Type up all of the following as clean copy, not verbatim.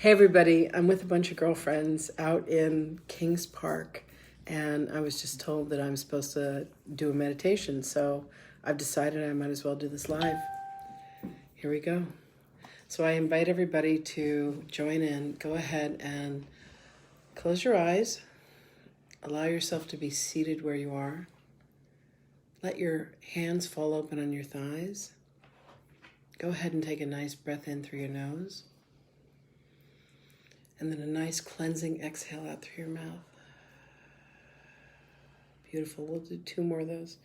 Hey everybody, I'm with a bunch of girlfriends out in Kings Park, and I was just told that I'm supposed to do a meditation, so I've decided I might as well do this live. Here we go. So I invite everybody to join in. Go ahead and close your eyes. Allow yourself to be seated where you are. Let your hands fall open on your thighs. Go ahead and take a nice breath in through your nose. And then a nice cleansing exhale out through your mouth. Beautiful. We'll do 2 more of those.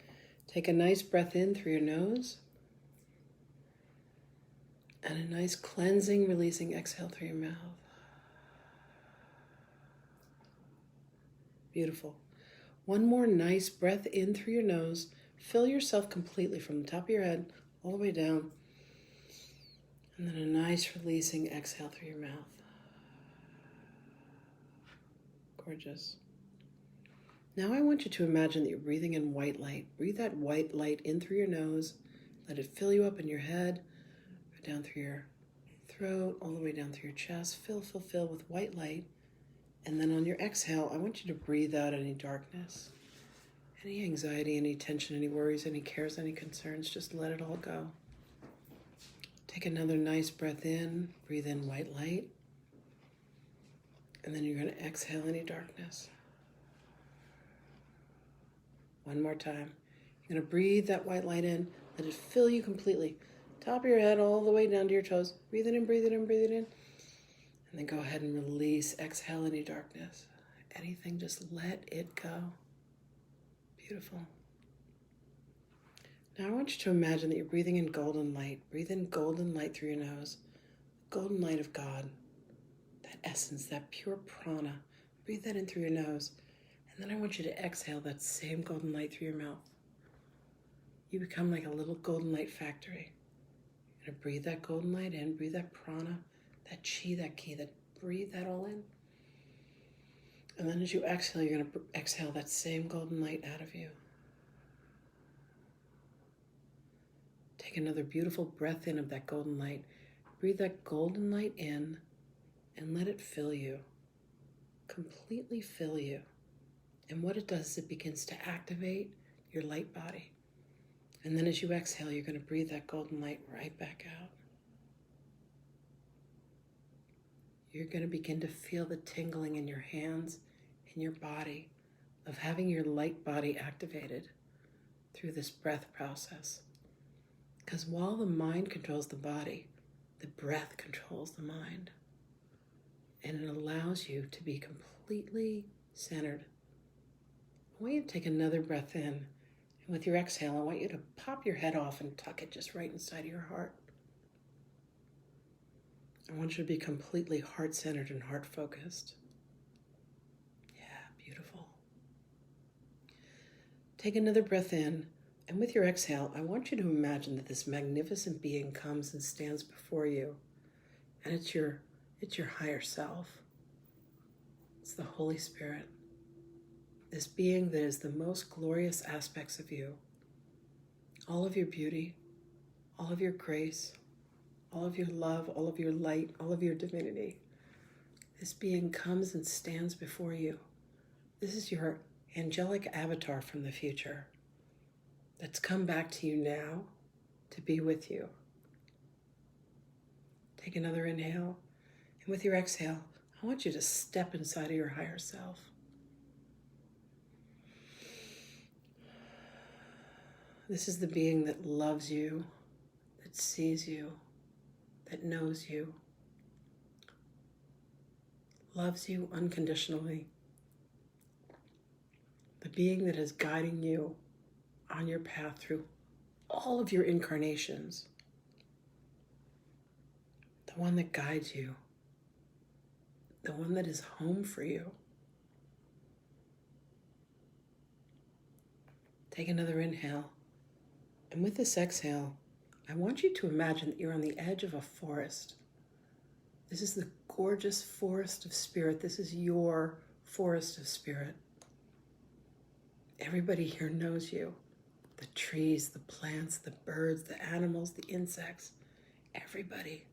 Take a nice breath in through your nose. And a nice cleansing, releasing exhale through your mouth. Beautiful. 1 more nice breath in through your nose. Fill yourself completely from the top of your head all the way down. And then a nice releasing exhale through your mouth. Gorgeous. Now I want you to imagine that you're breathing in white light. Breathe that white light in through your nose. Let it fill you up in your head, down through your throat, all the way down through your chest. Fill with white light. And then on your exhale, I want you to breathe out any darkness, any anxiety, any tension, any worries, any cares, any concerns. Just let it all go. Take another nice breath in. Breathe in white light. And then you're going to exhale any darkness. 1 more time. You're going to breathe that white light in. Let it fill you completely. Top of your head all the way down to your toes. Breathe it in, breathe it in, breathe it in. And then go ahead and release. Exhale any darkness. Anything, just let it go. Beautiful. Now I want you to imagine that you're breathing in golden light. Breathe in golden light through your nose. Golden light of God. That essence, that pure prana. Breathe that in through your nose. And then I want you to exhale that same golden light through your mouth. You become like a little golden light factory. You're going to breathe that golden light in, breathe that prana, that chi, that ki, breathe that all in. And then as you exhale, you're going to exhale that same golden light out of you. Take another beautiful breath in of that golden light. Breathe that golden light in and let it fill you. Completely fill you. And what it does is it begins to activate your light body. And then as you exhale, you're going to breathe that golden light right back out. You're going to begin to feel the tingling in your hands, in your body, of having your light body activated through this breath process. Because while the mind controls the body, the breath controls the mind. And it allows you to be completely centered. I want you to take another breath in. And with your exhale, I want you to pop your head off and tuck it just right inside of your heart. I want you to be completely heart-centered and heart-focused. Yeah, beautiful. Take another breath in. And with your exhale, I want you to imagine that this magnificent being comes and stands before you. And it's your higher self. It's the Holy Spirit. This being that is the most glorious aspects of you. All of your beauty, all of your grace, all of your love, all of your light, all of your divinity. This being comes and stands before you. This is your angelic avatar from the future that's come back to you now to be with you. Take another inhale. And with your exhale, I want you to step inside of your higher self. This is the being that loves you, that sees you, that knows you, loves you unconditionally. The being that is guiding you on your path through all of your incarnations. The one that guides you. The one that is home for you. Take another inhale. And with this exhale, I want you to imagine that you're on the edge of a forest. This is the gorgeous forest of spirit. This is your forest of spirit. Everybody here knows you. The trees, the plants, the birds, the animals, the insects, everybody.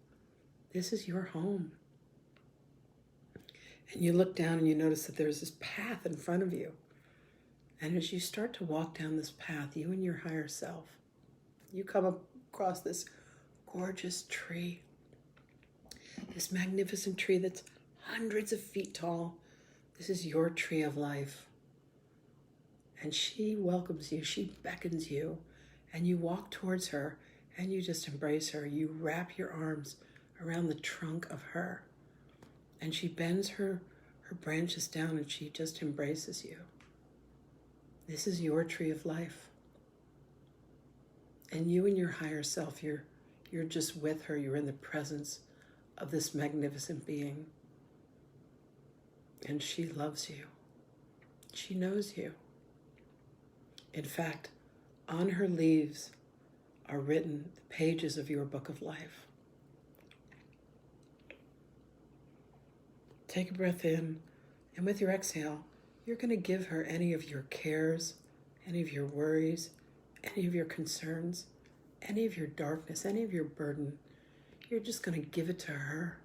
This is your home. And you look down and you notice that there's this path in front of you. And as you start to walk down this path, you and your higher self, you come across this gorgeous tree, this magnificent tree that's hundreds of feet tall. This is your tree of life. And she welcomes you, she beckons you, and you walk towards her and you just embrace her. You wrap your arms around the trunk of her, and she bends her branches down and she just embraces you. This is your tree of life. And you and your higher self, you're just with her. You're in the presence of this magnificent being. And she loves you. She knows you. In fact, on her leaves are written the pages of your book of life. Take a breath in, and with your exhale, you're going to give her any of your cares, any of your worries, any of your concerns, any of your darkness, any of your burden. You're just going to give it to her.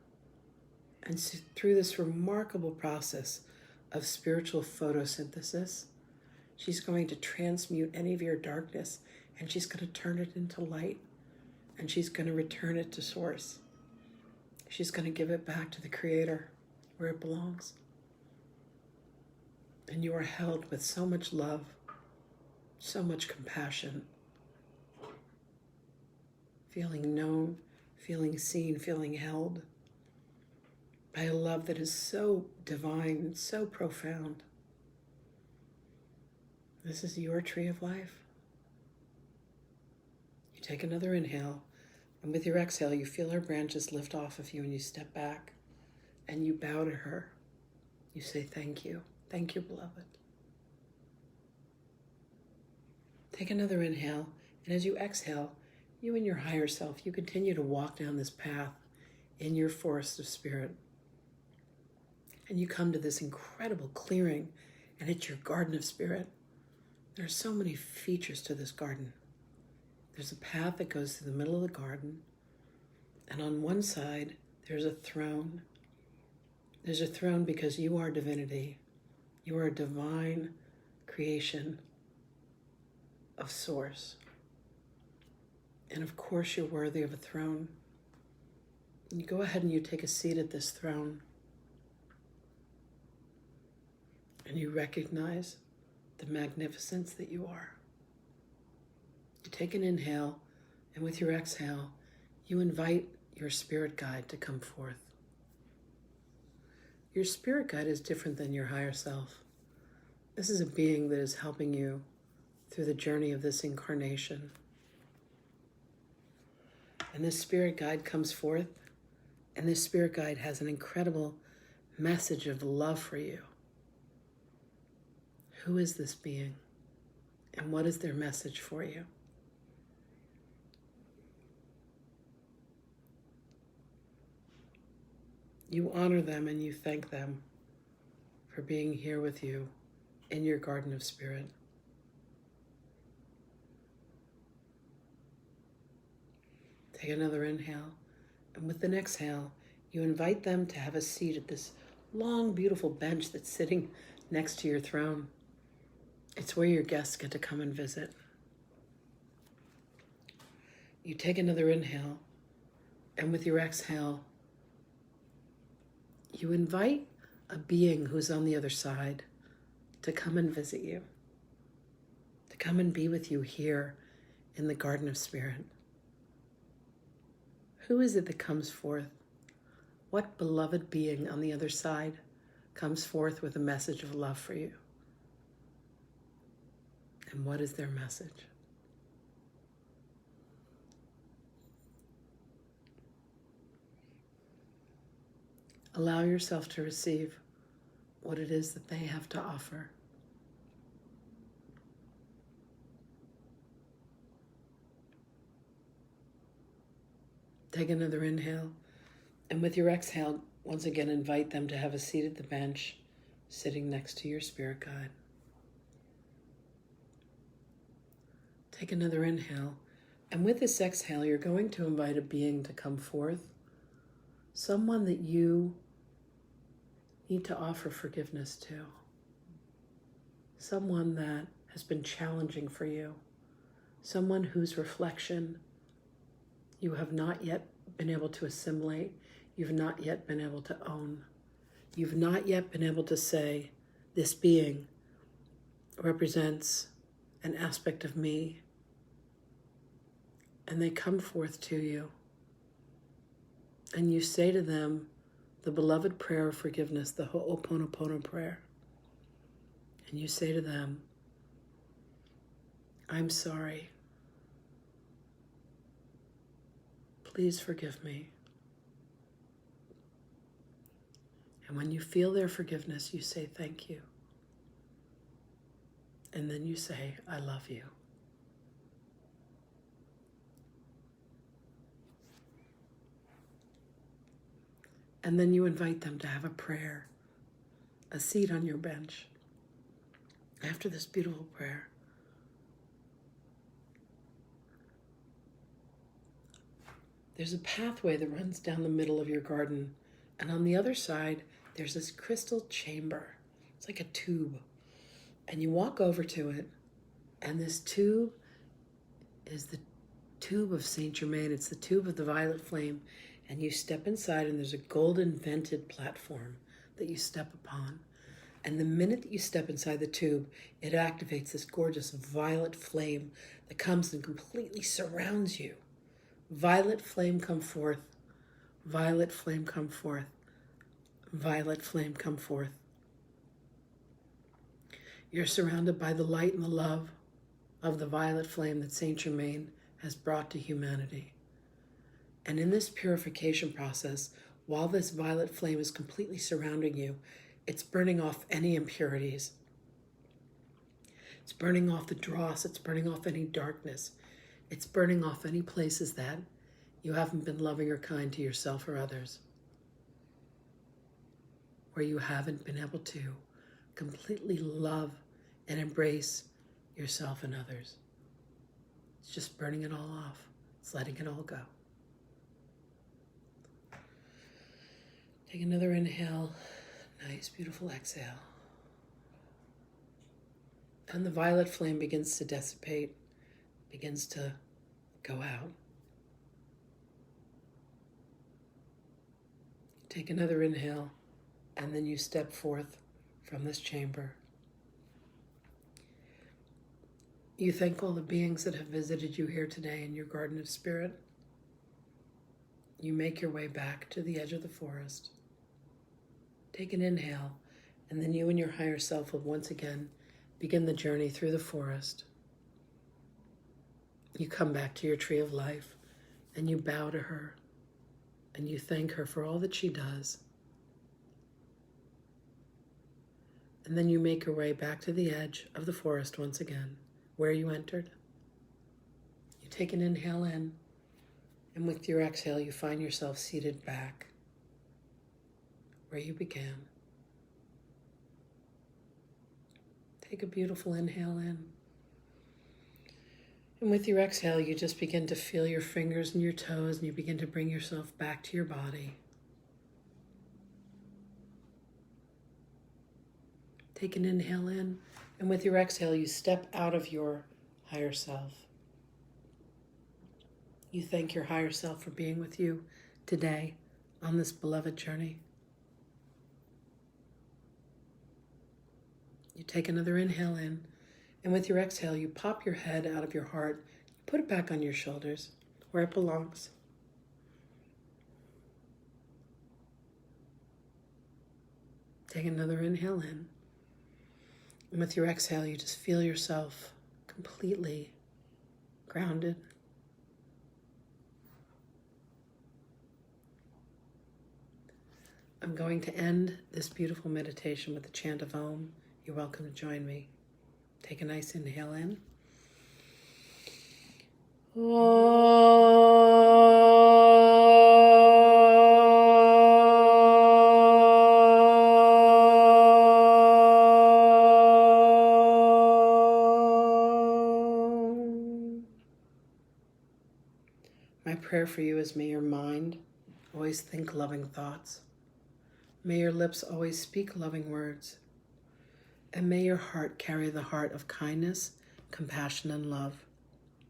And so through this remarkable process of spiritual photosynthesis, she's going to transmute any of your darkness, and she's going to turn it into light, and she's going to return it to source. She's going to give it back to the Creator where it belongs. And you are held with so much love, so much compassion, feeling known, feeling seen, feeling held by a love that is so divine and so profound. This is your tree of life. You take another inhale, and with your exhale, you feel her branches lift off of you, and you step back, and you bow to her. You say, thank you. Thank you, beloved. Take another inhale, and as you exhale, you and your higher self, you continue to walk down this path in your forest of spirit. And you come to this incredible clearing, and it's your garden of spirit. There are so many features to this garden. There's a path that goes through the middle of the garden, and on one side, there's a throne. There's a throne because you are divinity. You are a divine creation of Source. And of course, you're worthy of a throne. And you go ahead and you take a seat at this throne. And you recognize the magnificence that you are. You take an inhale, and with your exhale, you invite your spirit guide to come forth. Your spirit guide is different than your higher self. This is a being that is helping you through the journey of this incarnation. And this spirit guide comes forth, and this spirit guide has an incredible message of love for you. Who is this being, and what is their message for you? You honor them and you thank them for being here with you in your garden of spirit. Take another inhale, and with an exhale, you invite them to have a seat at this long, beautiful bench that's sitting next to your throne. It's where your guests get to come and visit. You take another inhale, and with your exhale, you invite a being who's on the other side to come and visit you, to come and be with you here in the Garden of Spirit. Who is it that comes forth? What beloved being on the other side comes forth with a message of love for you? And what is their message? Allow yourself to receive what it is that they have to offer. Take another inhale, and with your exhale, once again invite them to have a seat at the bench, sitting next to your spirit guide. Take another inhale, and with this exhale, you're going to invite a being to come forth, someone that you need to offer forgiveness to. Someone that has been challenging for you. Someone whose reflection you have not yet been able to assimilate. You've not yet been able to own. You've not yet been able to say, this being represents an aspect of me. And they come forth to you. And you say to them the beloved prayer of forgiveness, the Ho'oponopono prayer. And you say to them, I'm sorry. Please forgive me. And when you feel their forgiveness, you say thank you. And then you say, I love you. And then you invite them to have a prayer, a seat on your bench. After this beautiful prayer, there's a pathway that runs down the middle of your garden. And on the other side, there's this crystal chamber. It's like a tube. And you walk over to it, and this tube is the tube of Saint Germain. It's the tube of the violet flame. And you step inside, and there's a golden vented platform that you step upon. And the minute that you step inside the tube, it activates this gorgeous violet flame that comes and completely surrounds you. Violet flame, come forth. Violet flame, come forth. Violet flame, come forth. You're surrounded by the light and the love of the violet flame that Saint Germain has brought to humanity. And in this purification process, while this violet flame is completely surrounding you, it's burning off any impurities. It's burning off the dross. It's burning off any darkness. It's burning off any places that you haven't been loving or kind to yourself or others. Where you haven't been able to completely love and embrace yourself and others. It's just burning it all off. It's letting it all go. Take another inhale. Nice, beautiful exhale. And the violet flame begins to dissipate, begins to go out. Take another inhale, and then you step forth from this chamber. You thank all the beings that have visited you here today in your garden of spirit. You make your way back to the edge of the forest. Take an inhale, and then you and your higher self will once again begin the journey through the forest. You come back to your tree of life, and you bow to her, and you thank her for all that she does. And then you make your way back to the edge of the forest once again, where you entered. You take an inhale in, and with your exhale, you find yourself seated back where you began. Take a beautiful inhale in. And with your exhale, you just begin to feel your fingers and your toes, and you begin to bring yourself back to your body. Take an inhale in, and with your exhale, you step out of your higher self. You thank your higher self for being with you today on this beloved journey. You take another inhale in, and with your exhale, you pop your head out of your heart, put it back on your shoulders where it belongs. Take another inhale in, and with your exhale, you just feel yourself completely grounded. I'm going to end this beautiful meditation with the chant of Om. You're welcome to join me. Take a nice inhale in. My prayer for you is, may your mind always think loving thoughts. May your lips always speak loving words. And may your heart carry the heart of kindness, compassion, and love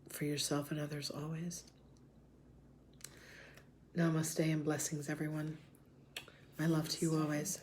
for yourself and others always. Namaste and blessings, everyone. My love to you always.